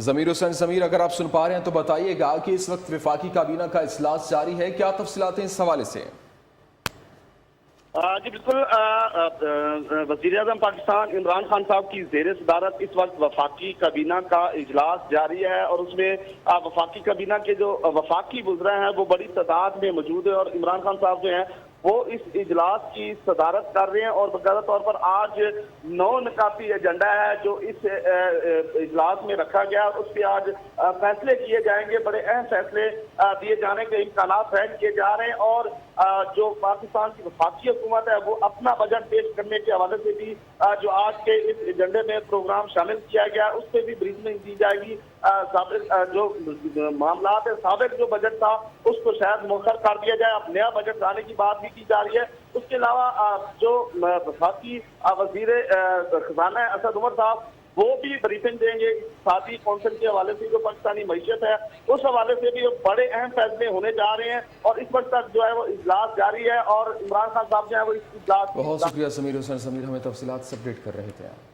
ضمیر حسین ضمیر، اگر آپ سن پا رہے ہیں تو بتائیے گا کہ اس وقت وفاقی کابینہ کا اجلاس جاری ہے، کیا تفصیلات ہیں اس حوالے سے؟ جی بالکل، وزیر اعظم پاکستان عمران خان صاحب کی زیر صدارت اس وقت وفاقی کابینہ کا اجلاس جاری ہے، اور اس میں وفاقی کابینہ کے جو وفاقی وزراء ہیں وہ بڑی تعداد میں موجود ہیں، اور عمران خان صاحب جو ہیں وہ اس اجلاس کی صدارت کر رہے ہیں، اور باقاعدہ طور پر آج 9 نکاتی ایجنڈا ہے جو اس اجلاس میں رکھا گیا، اس پہ آج فیصلے کیے جائیں گے، بڑے اہم فیصلے دیے جانے کے امکانات بیان کیے جا رہے ہیں، اور جو پاکستان کی وفاقی حکومت ہے وہ اپنا بجٹ پیش کرنے کے حوالے سے بھی جو آج کے اس ایجنڈے میں پروگرام شامل کیا گیا اس پہ بھی بریفنگ دی جائے گی۔ جو معاملات ہے، سابق جو بجٹ تھا اس کو شاید مؤخر کر دیا جائے، اب نیا بجٹ لانے کی بات بھی کی جا رہی ہے۔ اس کے علاوہ جو وفاقی وزیر خزانہ اسد عمر صاحب وہ بھی بریفنگ دیں گے اقتصادی کونسل کے حوالے سے، جو پاکستانی معیشت ہے اس حوالے سے بھی بڑے اہم فیصلے ہونے جا رہے ہیں، اور اس وقت تک جو ہے وہ اجلاس جاری ہے، اور عمران خان صاحب جو ہے وہ اس اجلاس بہت شکریہ ضمیر حسین ضمیر، ہمیں تفصیلات سے اپڈیٹ کر رہے تھے آپ۔